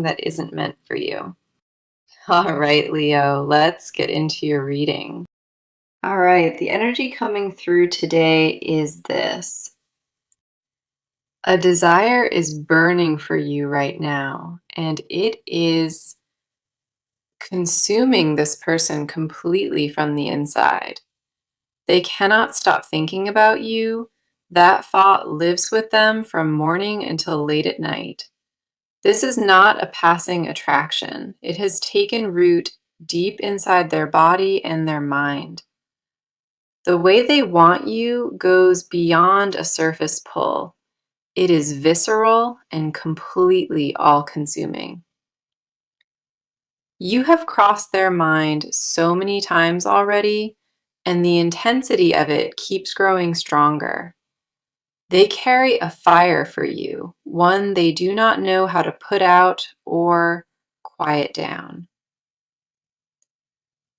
that isn't meant for you. All right, Leo, let's get into your reading. All right, the energy coming through today is this. A desire is burning for you right now, and it is consuming this person completely from the inside. They cannot stop thinking about you. That thought lives with them from morning until late at night. This is not a passing attraction. It has taken root deep inside their body and their mind. The way they want you goes beyond a surface pull. It is visceral and completely all-consuming. You have crossed their mind so many times already, and the intensity of it keeps growing stronger. They carry a fire for you, one they do not know how to put out or quiet down.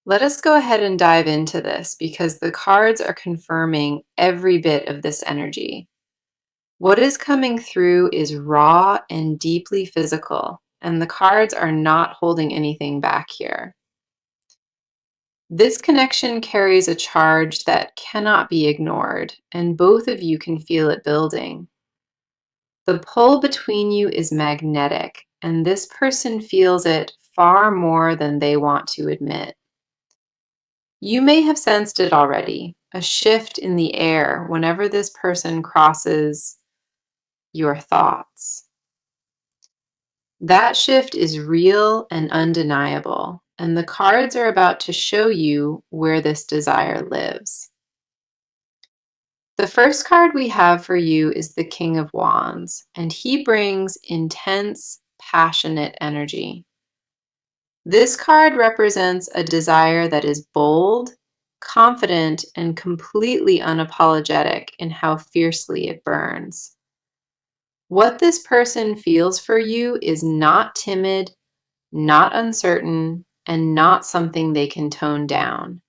Let us go ahead and dive into this because the cards are confirming every bit of this energy. What is coming through is raw and deeply physical, and the cards are not holding anything back here. This connection carries a charge that cannot be ignored, and both of you can feel it building. The pull between you is magnetic, and this person feels it far more than they want to admit. You may have sensed it already, a shift in the air whenever this person crosses your thoughts. That shift is real and undeniable, and the cards are about to show you where this desire lives. The first card we have for you is the King of Wands, and he brings intense, passionate energy. This card represents a desire that is bold, confident, and completely unapologetic in how fiercely it burns. What this person feels for you is not timid, not uncertain, and not something they can tone down.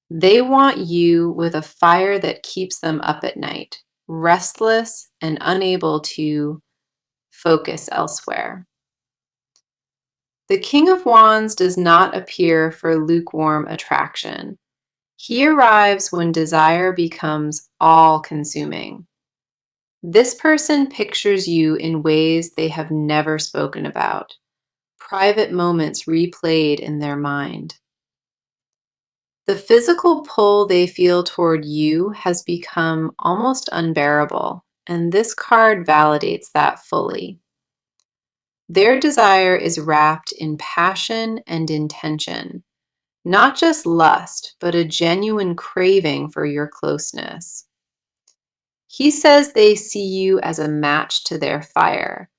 They want you with a fire that keeps them up at night, restless and unable to focus elsewhere. The King of Wands does not appear for lukewarm attraction. He arrives when desire becomes all-consuming. This person pictures you in ways they have never spoken about, private moments replayed in their mind. The physical pull they feel toward you has become almost unbearable, and this card validates that fully. Their desire is wrapped in passion and intention, not just lust, but a genuine craving for your closeness. He says they see you as a match to their fire,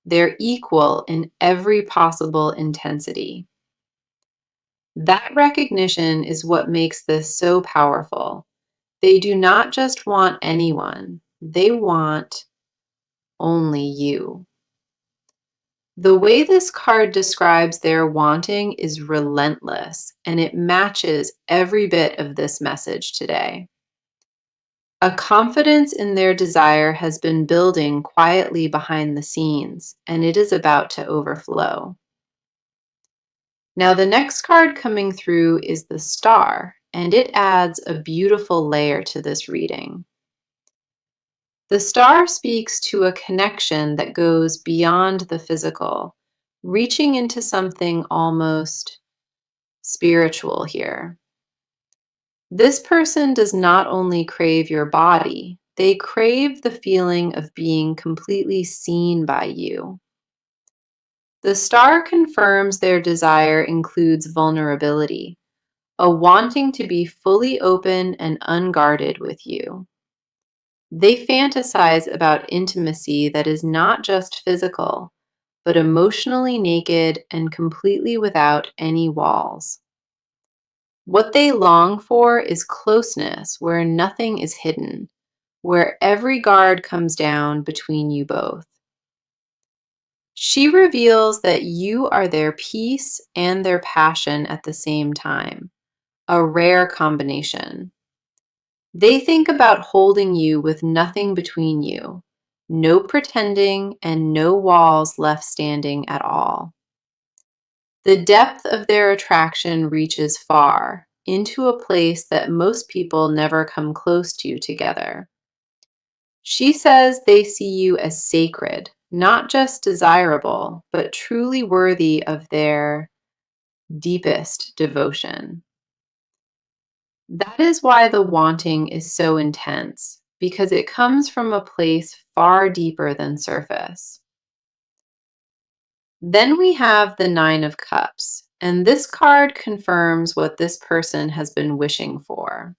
their equal in every possible intensity. That recognition is what makes this so powerful. They do not just want anyone, they want only you. The way this card describes their wanting is relentless, and it matches every bit of this message today. A confidence in their desire has been building quietly behind the scenes, and it is about to overflow. Now, the next card coming through is the Star, and it adds a beautiful layer to this reading. The Star speaks to a connection that goes beyond the physical, reaching into something almost spiritual here. This person does not only crave your body, they crave the feeling of being completely seen by you. The Star confirms their desire includes vulnerability, a wanting to be fully open and unguarded with you. They fantasize about intimacy that is not just physical, but emotionally naked and completely without any walls. What they long for is closeness where nothing is hidden, where every guard comes down between you both. She reveals that you are their peace and their passion at the same time, a rare combination. They think about holding you with nothing between you, No pretending and no walls left standing at all. The depth of their attraction reaches far, into a place that most people never come close to together. She says they see you as sacred, not just desirable, but truly worthy of their deepest devotion. That is why the wanting is so intense, because it comes from a place far deeper than surface. Then we have the Nine of Cups, and this card confirms what this person has been wishing for.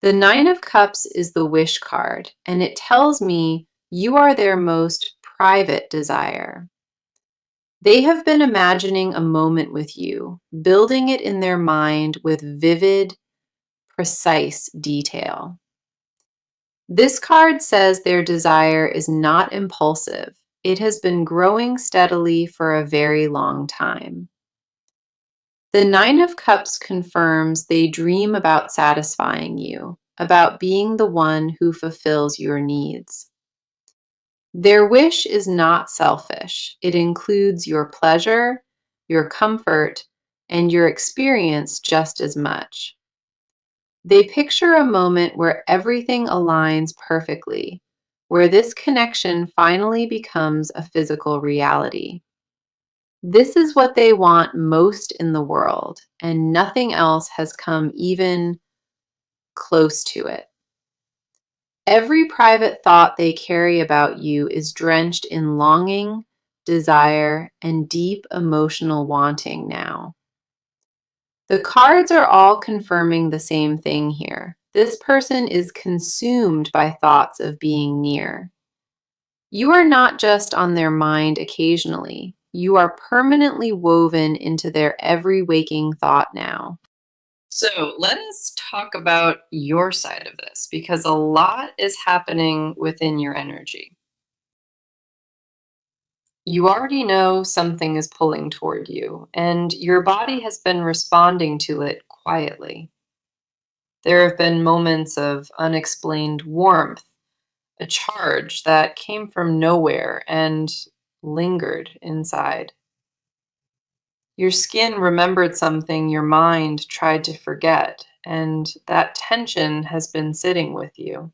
The Nine of Cups is the wish card, and it tells me you are their most private desire. They have been imagining a moment with you, building it in their mind with vivid, precise detail. This card says their desire is not impulsive. It has been growing steadily for a very long time. The Nine of Cups confirms they dream about satisfying you, about being the one who fulfills your needs. Their wish is not selfish. It includes your pleasure, your comfort, and your experience just as much. They picture a moment where everything aligns perfectly, where this connection finally becomes a physical reality. This is what they want most in the world, and nothing else has come even close to it. Every private thought they carry about you is drenched in longing, desire, and deep emotional wanting now. The cards are all confirming the same thing here. This person is consumed by thoughts of being near. You are not just on their mind occasionally. You are permanently woven into their every waking thought now. So let us talk about your side of this because a lot is happening within your energy. You already know something is pulling toward you, and your body has been responding to it quietly. There have been moments of unexplained warmth, a charge that came from nowhere and lingered inside. Your skin remembered something your mind tried to forget, and that tension has been sitting with you.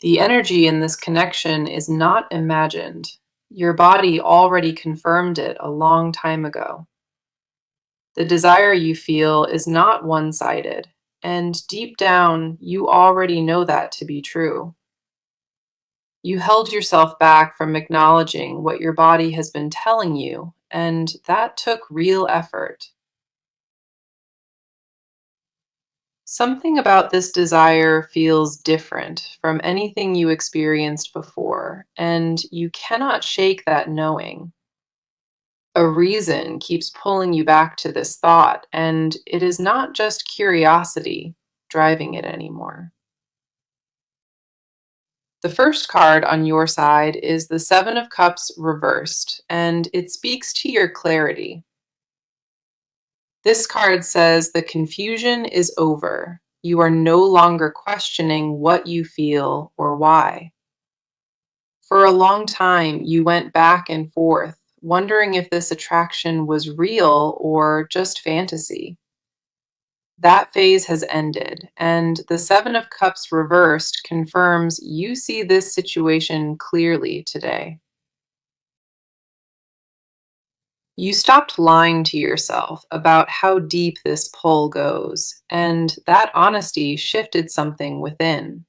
The energy in this connection is not imagined. Your body already confirmed it a long time ago. The desire you feel is not one-sided, and deep down, you already know that to be true. You held yourself back from acknowledging what your body has been telling you, and that took real effort. Something about this desire feels different from anything you experienced before, and you cannot shake that knowing. A reason keeps pulling you back to this thought, and it is not just curiosity driving it anymore. The first card on your side is the Seven of Cups reversed, and it speaks to your clarity. This card says the confusion is over. You are no longer questioning what you feel or why. For a long time, you went back and forth, wondering if this attraction was real or just fantasy. That phase has ended, and the Seven of Cups reversed confirms you see this situation clearly today. You stopped lying to yourself about how deep this pull goes, and that honesty shifted something within.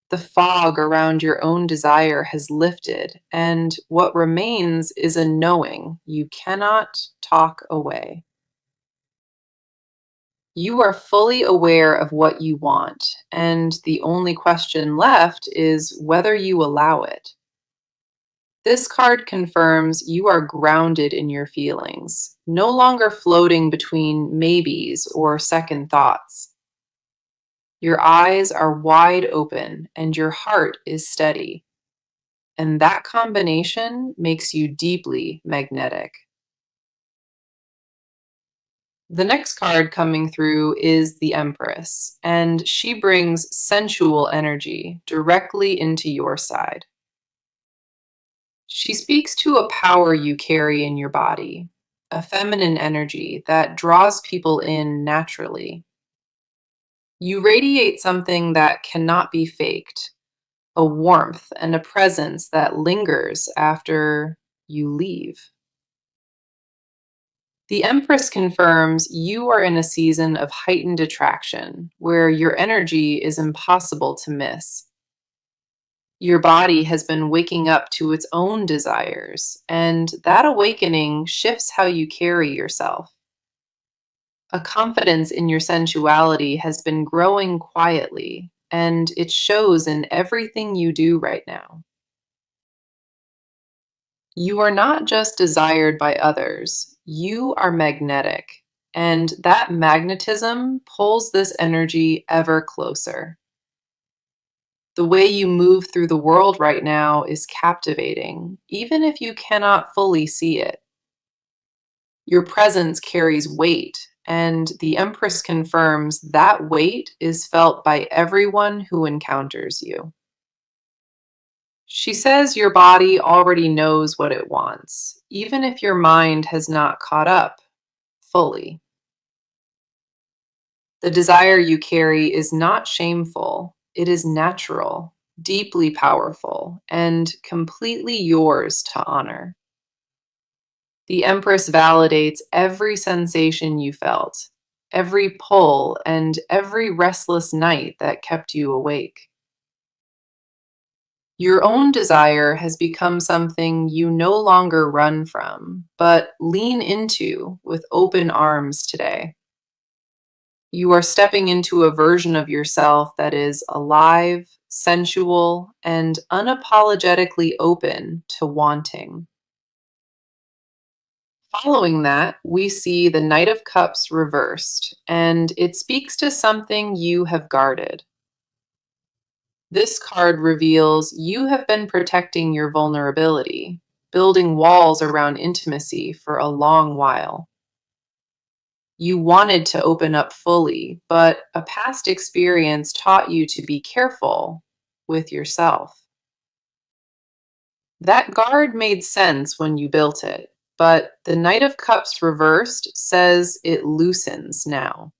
The fog around your own desire has lifted, and what remains is a knowing you cannot talk away. You are fully aware of what you want, and the only question left is whether you allow it. This card confirms you are grounded in your feelings, no longer floating between maybes or second thoughts. Your eyes are wide open and your heart is steady, and that combination makes you deeply magnetic. The next card coming through is the Empress, and she brings sensual energy directly into your side. She speaks to a power you carry in your body, a feminine energy that draws people in naturally. You radiate something that cannot be faked, a warmth and a presence that lingers after you leave. The Empress confirms you are in a season of heightened attraction where your energy is impossible to miss. Your body has been waking up to its own desires, and that awakening shifts how you carry yourself. A confidence in your sensuality has been growing quietly, and it shows in everything you do right now. You are not just desired by others, you are magnetic, and that magnetism pulls this energy ever closer. The way you move through the world right now is captivating, even if you cannot fully see it. Your presence carries weight, and the Empress confirms that weight is felt by everyone who encounters you. She says your body already knows what it wants, even if your mind has not caught up fully. The desire you carry is not shameful, it is natural, deeply powerful, and completely yours to honor. The Empress validates every sensation you felt, every pull, and every restless night that kept you awake. Your own desire has become something you no longer run from, but lean into with open arms today. You are stepping into a version of yourself that is alive, sensual, and unapologetically open to wanting. Following that, we see the Knight of Cups reversed, and it speaks to something you have guarded. This card reveals you have been protecting your vulnerability, building walls around intimacy for a long while. You wanted to open up fully, but a past experience taught you to be careful with yourself. That guard made sense when you built it, but the Knight of Cups reversed says it loosens now.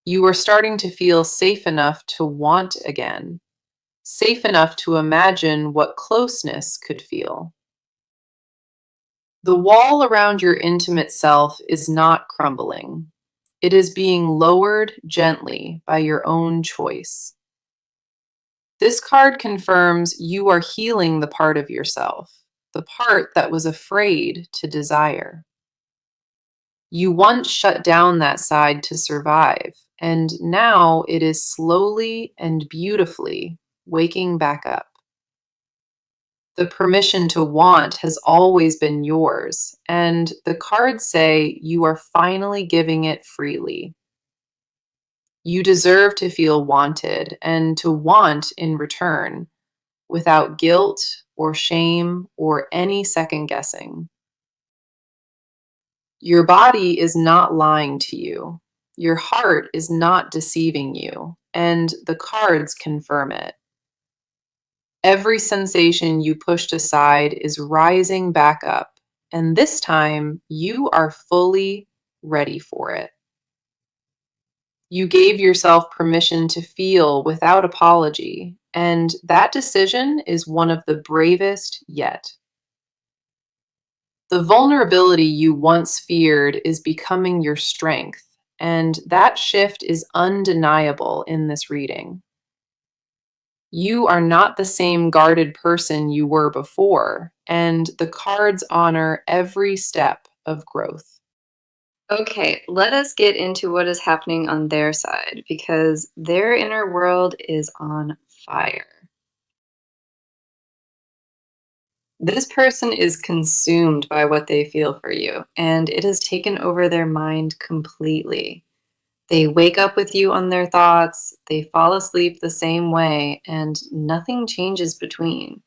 You are starting to feel safe enough to want again, safe enough to imagine what closeness could feel. The wall around your intimate self is not crumbling. It is being lowered gently by your own choice. This card confirms you are healing the part of yourself, the part that was afraid to desire. You once shut down that side to survive, and now it is slowly and beautifully waking back up. The permission to want has always been yours, and the cards say you are finally giving it freely. You deserve to feel wanted and to want in return without guilt or shame or any second guessing. Your body is not lying to you. Your heart is not deceiving you, and the cards confirm it. Every sensation you pushed aside is rising back up, and this time you are fully ready for it. You gave yourself permission to feel without apology, and that decision is one of the bravest yet. The vulnerability you once feared is becoming your strength, and that shift is undeniable in this reading. You are not the same guarded person you were before, and the cards honor every step of growth. Okay, let us get into what is happening on their side because their inner world is on fire. This person is consumed by what they feel for you, and it has taken over their mind completely. They wake up with you on their thoughts, they fall asleep the same way, and nothing changes between.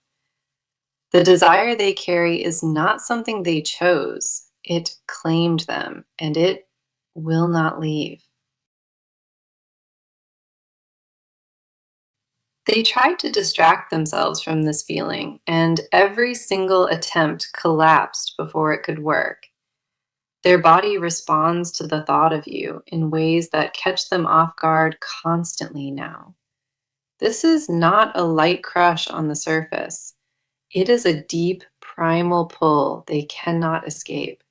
The desire they carry is not something they chose, it claimed them, and it will not leave. They tried to distract themselves from this feeling, and every single attempt collapsed before it could work. Their body responds to the thought of you in ways that catch them off guard constantly now. This is not a light crush on the surface. It is a deep, primal pull they cannot escape.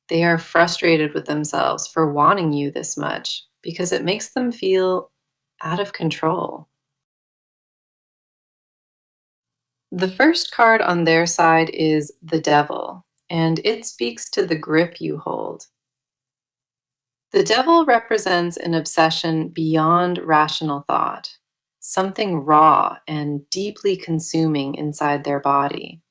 They are frustrated with themselves for wanting you this much because it makes them feel out of control. The first card on their side is the Devil, and it speaks to the grip you hold. The Devil represents an obsession beyond rational thought, something raw and deeply consuming inside their body.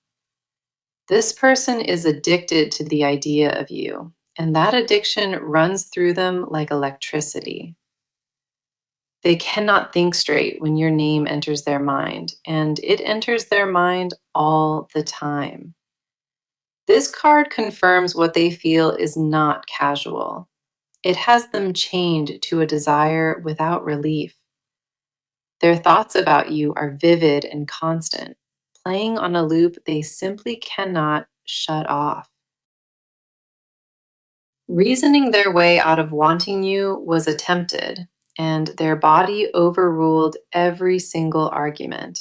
This person is addicted to the idea of you, and that addiction runs through them like electricity. They cannot think straight when your name enters their mind, and it enters their mind all the time. This card confirms what they feel is not casual. It has them chained to a desire without relief. Their thoughts about you are vivid and constant, playing on a loop they simply cannot shut off. Reasoning their way out of wanting you was attempted, and their body overruled every single argument.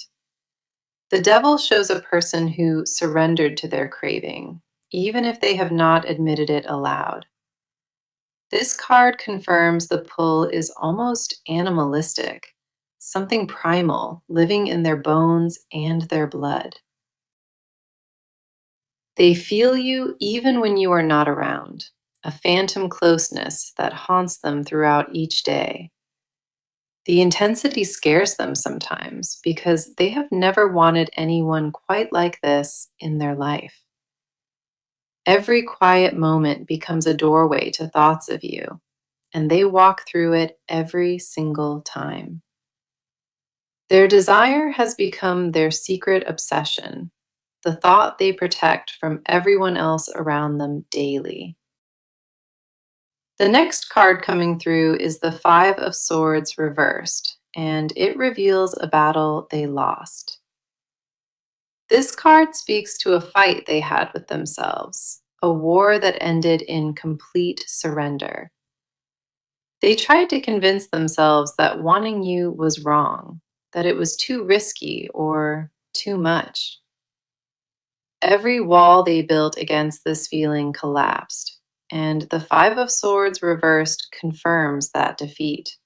The devil shows a person who surrendered to their craving, even if they have not admitted it aloud. This card confirms the pull is almost animalistic, something primal living in their bones and their blood. They feel you even when you are not around, a phantom closeness that haunts them throughout each day. The intensity scares them sometimes because they have never wanted anyone quite like this in their life. Every quiet moment becomes a doorway to thoughts of you, and they walk through it every single time. Their desire has become their secret obsession, the thought they protect from everyone else around them daily. The next card coming through is the Five of Swords reversed, and it reveals a battle they lost. This card speaks to a fight they had with themselves, a war that ended in complete surrender. They tried to convince themselves that wanting you was wrong, that it was too risky or too much. Every wall they built against this feeling collapsed, and the Five of Swords reversed confirms that defeat.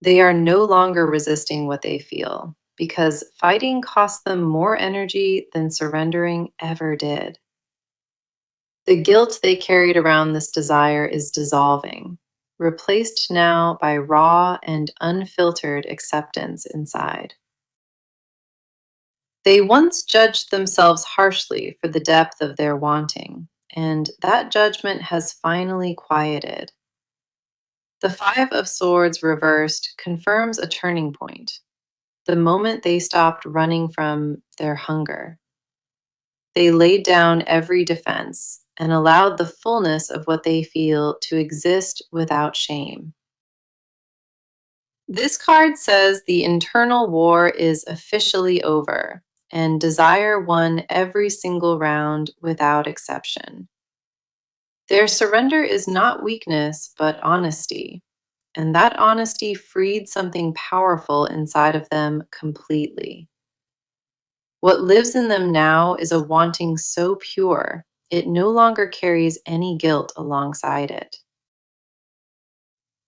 They are no longer resisting what they feel, because fighting cost them more energy than surrendering ever did. The guilt they carried around this desire is dissolving, replaced now by raw and unfiltered acceptance inside. They once judged themselves harshly for the depth of their wanting, and that judgment has finally quieted. The Five of Swords reversed confirms a turning point, the moment they stopped running from their hunger. They laid down every defense and allowed the fullness of what they feel to exist without shame. This card says the internal war is officially over, and desire won every single round without exception. Their surrender is not weakness, but honesty, and that honesty freed something powerful inside of them completely. What lives in them now is a wanting so pure, it no longer carries any guilt alongside it.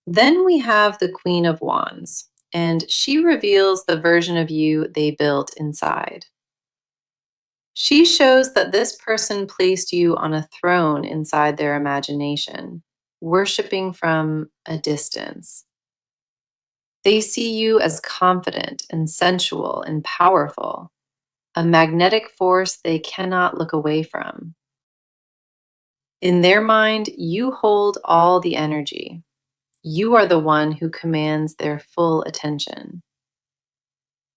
Then we have the Queen of Wands, and she reveals the version of you they built inside. She shows that this person placed you on a throne inside their imagination, worshiping from a distance. They see you as confident and sensual and powerful, a magnetic force they cannot look away from. In their mind, you hold all the energy. You are the one who commands their full attention.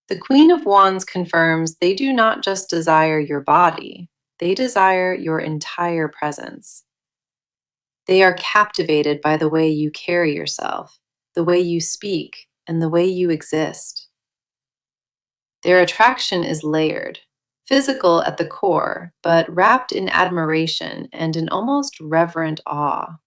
The Queen of Wands confirms they do not just desire your body, they desire your entire presence. They are captivated by the way you carry yourself, the way you speak, and the way you exist. Their attraction is layered, physical at the core, but wrapped in admiration and an almost reverent awe.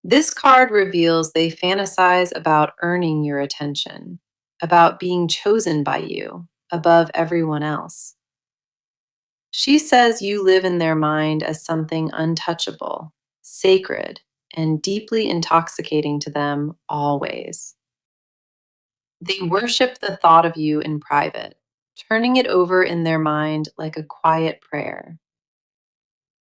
This card reveals they fantasize about earning your attention, about being chosen by you above everyone else. She says you live in their mind as something untouchable, sacred, and deeply intoxicating to them always. They worship the thought of you in private, turning it over in their mind like a quiet prayer.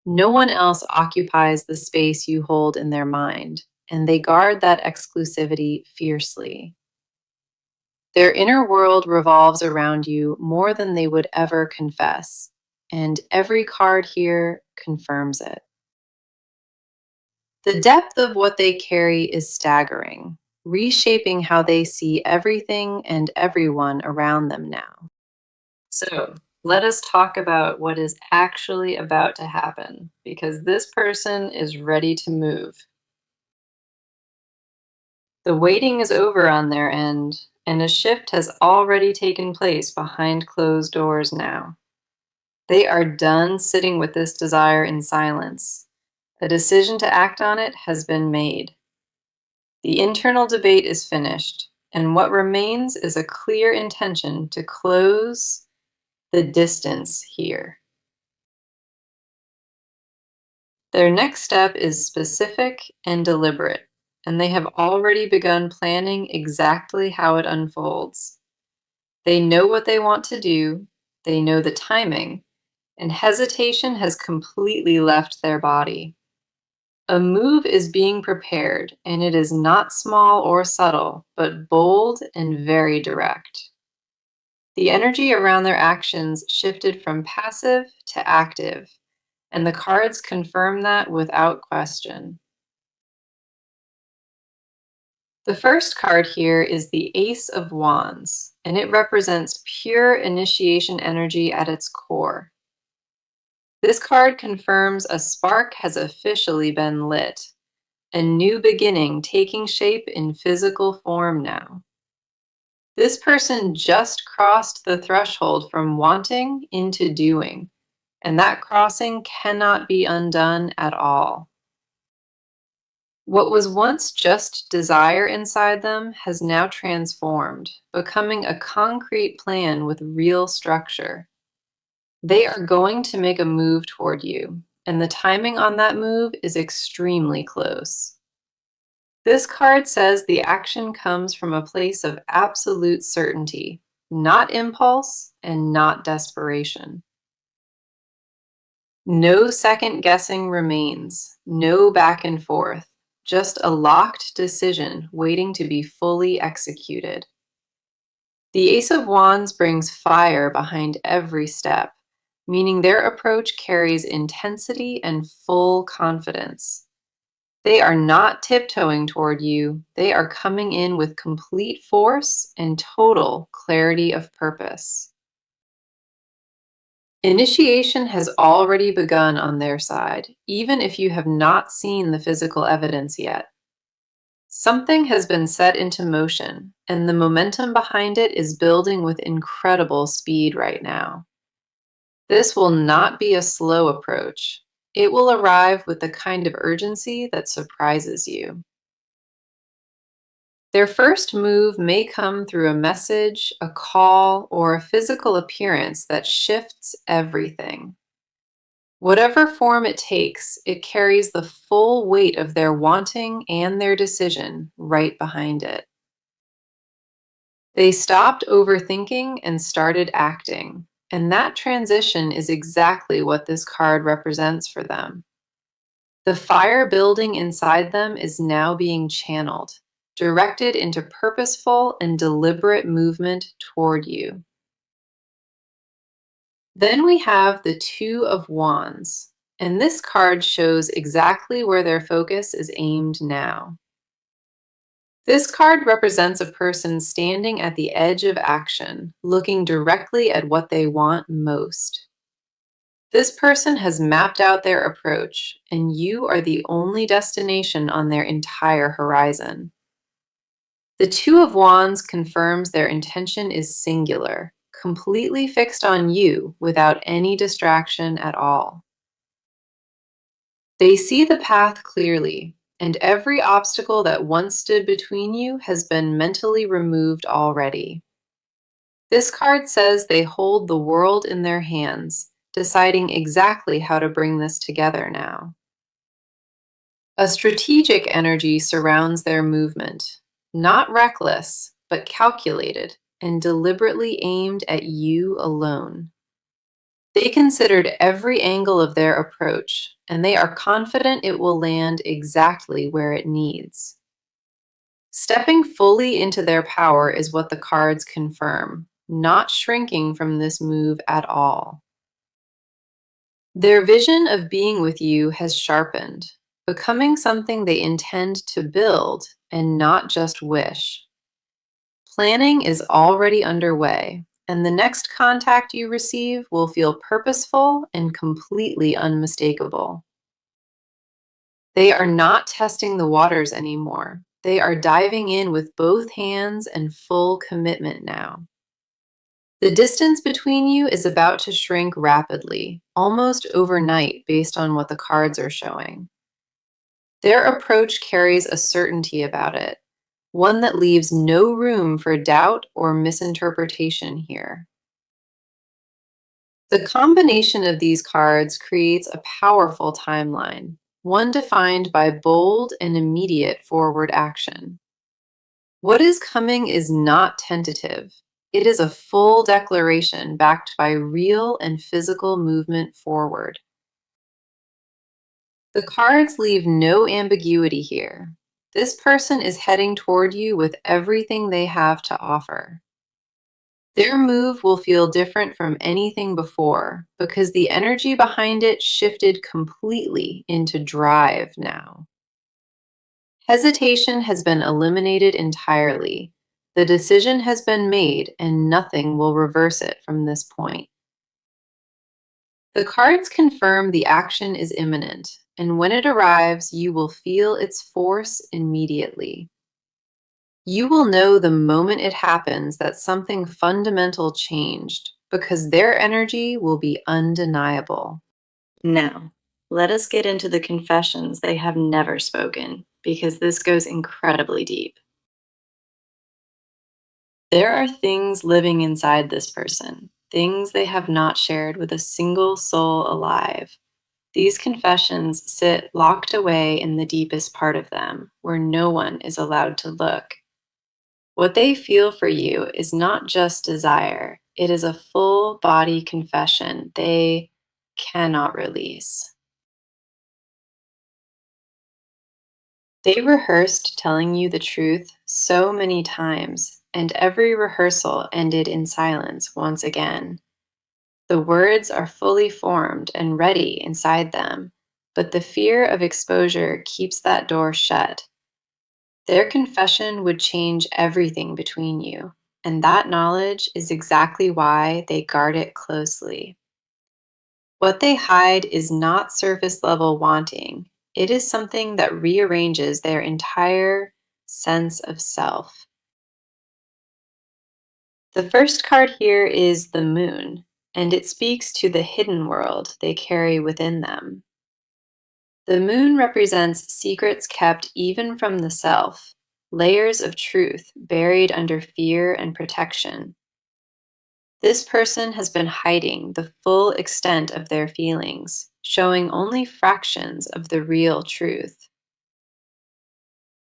No one else occupies the space you hold in their mind, and they guard that exclusivity fiercely. Their inner world revolves around you more than they would ever confess, and every card here confirms it. The depth of what they carry is staggering, reshaping how they see everything and everyone around them now. So, let us talk about what is actually about to happen, because this person is ready to move. The waiting is over on their end, and a shift has already taken place behind closed doors now. They are done sitting with this desire in silence. A decision to act on it has been made. The internal debate is finished, and what remains is a clear intention to close the distance here. Their next step is specific and deliberate, and they have already begun planning exactly how it unfolds. They know what they want to do, they know the timing, and hesitation has completely left their body. A move is being prepared, and it is not small or subtle, but bold and very direct. The energy around their actions shifted from passive to active, and the cards confirm that without question. The first card here is the Ace of Wands, and it represents pure initiation energy at its core. This card confirms a spark has officially been lit, a new beginning taking shape in physical form now. This person just crossed the threshold from wanting into doing, and that crossing cannot be undone at all. What was once just desire inside them has now transformed, becoming a concrete plan with real structure. They are going to make a move toward you, and the timing on that move is extremely close. This card says the action comes from a place of absolute certainty, not impulse and not desperation. No second guessing remains, no back and forth, just a locked decision waiting to be fully executed. The Ace of Wands brings fire behind every step, meaning their approach carries intensity and full confidence. They are not tiptoeing toward you, they are coming in with complete force and total clarity of purpose. Initiation has already begun on their side, even if you have not seen the physical evidence yet. Something has been set into motion, and the momentum behind it is building with incredible speed right now. This will not be a slow approach. It will arrive with the kind of urgency that surprises you. Their first move may come through a message, a call, or a physical appearance that shifts everything. Whatever form it takes, it carries the full weight of their wanting and their decision right behind it. They stopped overthinking and started acting, and that transition is exactly what this card represents for them. The fire building inside them is now being channeled, directed into purposeful and deliberate movement toward you. Then we have the Two of Wands, and this card shows exactly where their focus is aimed now. This card represents a person standing at the edge of action, looking directly at what they want most. This person has mapped out their approach, and you are the only destination on their entire horizon. The Two of Wands confirms their intention is singular, completely fixed on you without any distraction at all. They see the path clearly, and every obstacle that once stood between you has been mentally removed already. This card says they hold the world in their hands, deciding exactly how to bring this together now. A strategic energy surrounds their movement, not reckless, but calculated and deliberately aimed at you alone. They considered every angle of their approach, and they are confident it will land exactly where it needs. Stepping fully into their power is what the cards confirm, not shrinking from this move at all. Their vision of being with you has sharpened, becoming something they intend to build and not just wish. Planning is already underway, and the next contact you receive will feel purposeful and completely unmistakable. They are not testing the waters anymore. They are diving in with both hands and full commitment now. The distance between you is about to shrink rapidly, almost overnight based on what the cards are showing. Their approach carries a certainty about it, one that leaves no room for doubt or misinterpretation here. The combination of these cards creates a powerful timeline, one defined by bold and immediate forward action. What is coming is not tentative. It is a full declaration backed by real and physical movement forward. The cards leave no ambiguity here. This person is heading toward you with everything they have to offer. Their move will feel different from anything before because the energy behind it shifted completely into drive now. Hesitation has been eliminated entirely. The decision has been made, and nothing will reverse it from this point. The cards confirm the action is imminent, and when it arrives, you will feel its force immediately. You will know the moment it happens that something fundamental changed, because their energy will be undeniable. Now, let us get into the confessions they have never spoken, because this goes incredibly deep. There are things living inside this person, things they have not shared with a single soul alive. These confessions sit locked away in the deepest part of them, where no one is allowed to look. What they feel for you is not just desire, it is a full body confession they cannot release. They rehearsed telling you the truth so many times, and every rehearsal ended in silence once again. The words are fully formed and ready inside them, but the fear of exposure keeps that door shut. Their confession would change everything between you, and that knowledge is exactly why they guard it closely. What they hide is not surface level wanting, it is something that rearranges their entire sense of self. The first card here is the Moon, and it speaks to the hidden world they carry within them. The moon represents secrets kept even from the self, layers of truth buried under fear and protection. This person has been hiding the full extent of their feelings, showing only fractions of the real truth.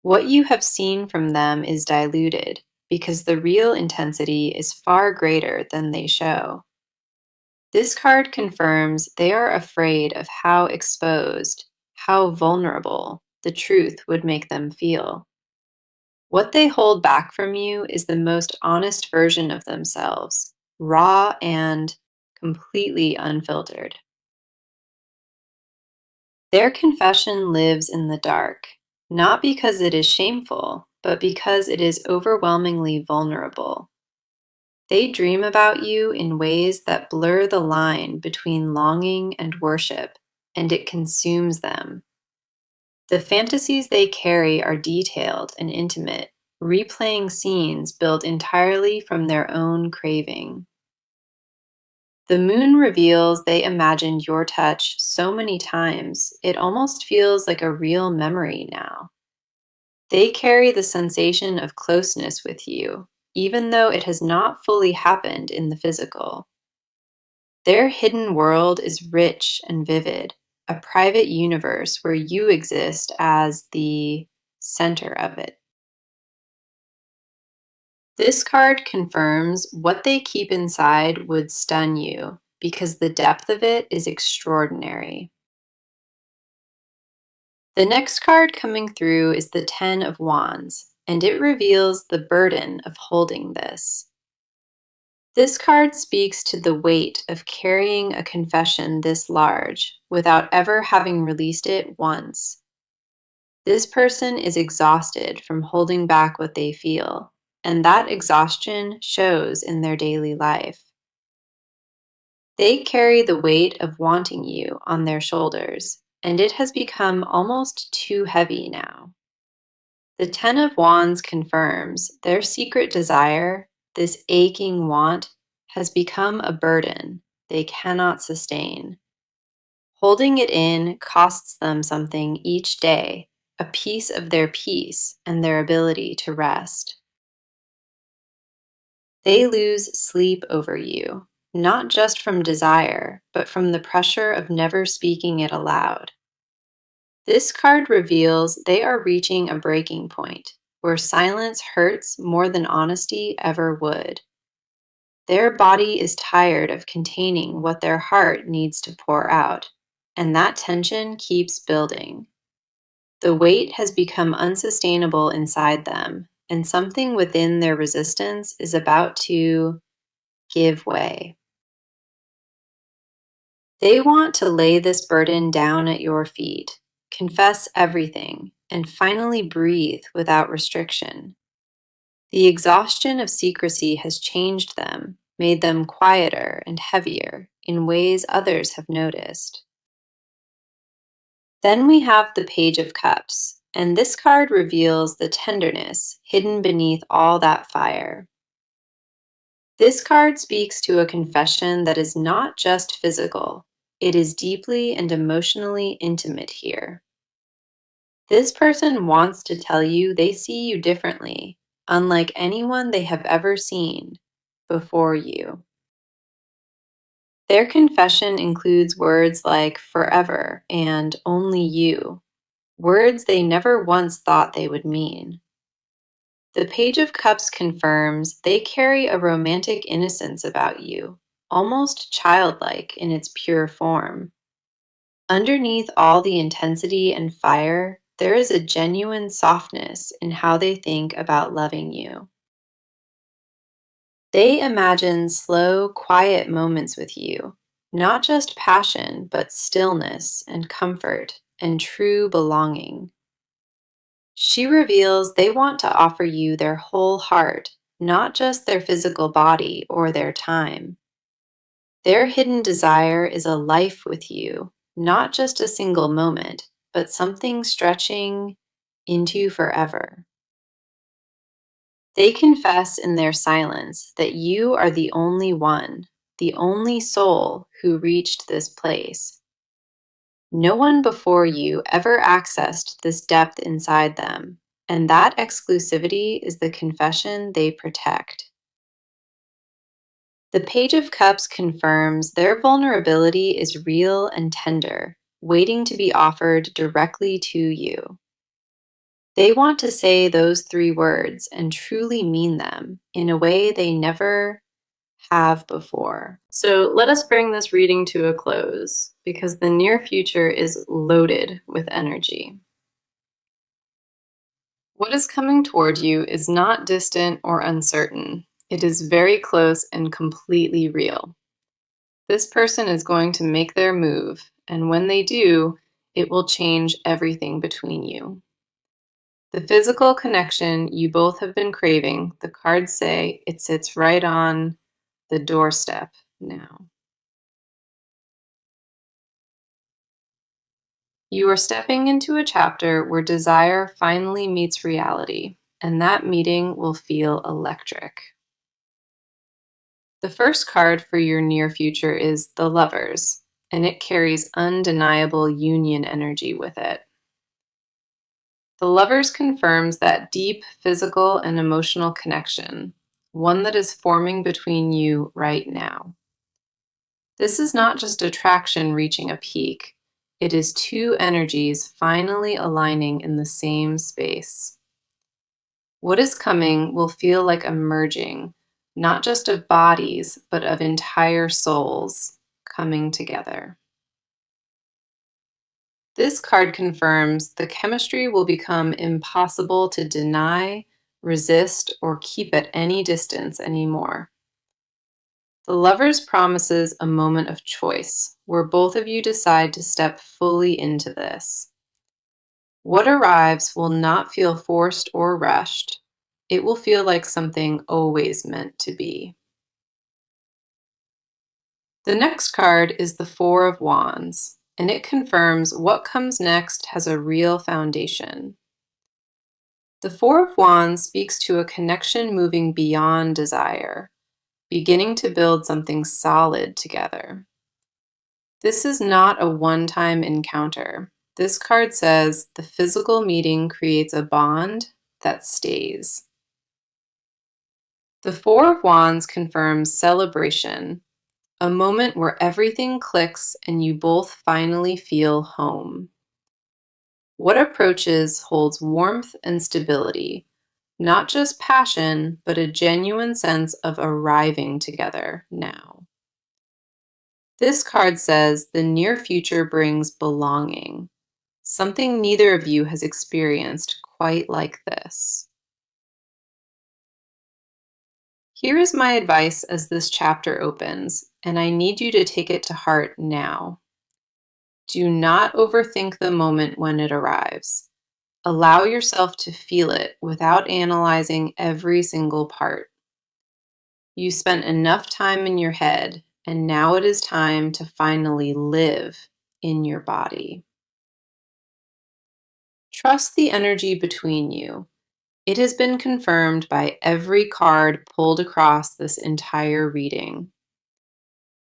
What you have seen from them is diluted because the real intensity is far greater than they show. This card confirms they are afraid of how exposed, how vulnerable the truth would make them feel. What they hold back from you is the most honest version of themselves, raw and completely unfiltered. Their confession lives in the dark, not because it is shameful, but because it is overwhelmingly vulnerable. They dream about you in ways that blur the line between longing and worship, and it consumes them. The fantasies they carry are detailed and intimate, replaying scenes built entirely from their own craving. The moon reveals they imagined your touch so many times, it almost feels like a real memory now. They carry the sensation of closeness with you, even though it has not fully happened in the physical. Their hidden world is rich and vivid, a private universe where you exist as the center of it. This card confirms what they keep inside would stun you because the depth of it is extraordinary. The next card coming through is the Ten of Wands, and it reveals the burden of holding this. This card speaks to the weight of carrying a confession this large without ever having released it once. This person is exhausted from holding back what they feel, and that exhaustion shows in their daily life. They carry the weight of wanting you on their shoulders, and it has become almost too heavy now. The Ten of Wands confirms their secret desire, this aching want, has become a burden they cannot sustain. Holding it in costs them something each day, a piece of their peace and their ability to rest. They lose sleep over you, not just from desire, but from the pressure of never speaking it aloud. This card reveals they are reaching a breaking point where silence hurts more than honesty ever would. Their body is tired of containing what their heart needs to pour out, and that tension keeps building. The weight has become unsustainable inside them, and something within their resistance is about to give way. They want to lay this burden down at your feet, confess everything, and finally breathe without restriction. The exhaustion of secrecy has changed them, made them quieter and heavier in ways others have noticed. Then we have the Page of Cups, and this card reveals the tenderness hidden beneath all that fire. This card speaks to a confession that is not just physical, it is deeply and emotionally intimate here. This person wants to tell you they see you differently, unlike anyone they have ever seen before you. Their confession includes words like forever and only you, words they never once thought they would mean. The Page of Cups confirms they carry a romantic innocence about you, almost childlike in its pure form. Underneath all the intensity and fire, there is a genuine softness in how they think about loving you. They imagine slow, quiet moments with you, not just passion, but stillness and comfort and true belonging. She reveals they want to offer you their whole heart, not just their physical body or their time. Their hidden desire is a life with you, not just a single moment, but something stretching into forever. They confess in their silence that you are the only one, the only soul who reached this place. No one before you ever accessed this depth inside them, and that exclusivity is the confession they protect. The Page of Cups confirms their vulnerability is real and tender, waiting to be offered directly to you. They want to say those three words and truly mean them in a way they never have before. So let us bring this reading to a close because the near future is loaded with energy. What is coming toward you is not distant or uncertain. It is very close and completely real. This person is going to make their move, and when they do, it will change everything between you. The physical connection you both have been craving, the cards say it sits right on the doorstep now. You are stepping into a chapter where desire finally meets reality, and that meeting will feel electric. The first card for your near future is the Lovers, and it carries undeniable union energy with it. The Lovers confirms that deep physical and emotional connection, one that is forming between you right now. This is not just attraction reaching a peak, it is two energies finally aligning in the same space. What is coming will feel like a merging, not just of bodies, but of entire souls coming together. This card confirms the chemistry will become impossible to deny, resist, or keep at any distance anymore. The Lovers promises a moment of choice, where both of you decide to step fully into this. What arrives will not feel forced or rushed. It will feel like something always meant to be. The next card is the Four of Wands, and it confirms what comes next has a real foundation. The Four of Wands speaks to a connection moving beyond desire, beginning to build something solid together. This is not a one-time encounter. This card says the physical meeting creates a bond that stays. The Four of Wands confirms celebration, a moment where everything clicks and you both finally feel home. What approaches holds warmth and stability, not just passion, but a genuine sense of arriving together now. This card says the near future brings belonging, something neither of you has experienced quite like this. Here is my advice as this chapter opens, and I need you to take it to heart now. Do not overthink the moment when it arrives. Allow yourself to feel it without analyzing every single part. You spent enough time in your head, and now it is time to finally live in your body. Trust the energy between you. It has been confirmed by every card pulled across this entire reading.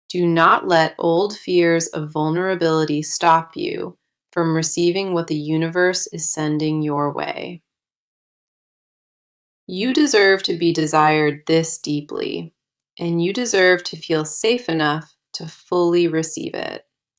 Do not let old fears of vulnerability stop you from receiving what the universe is sending your way. You deserve to be desired this deeply, and you deserve to feel safe enough to fully receive it.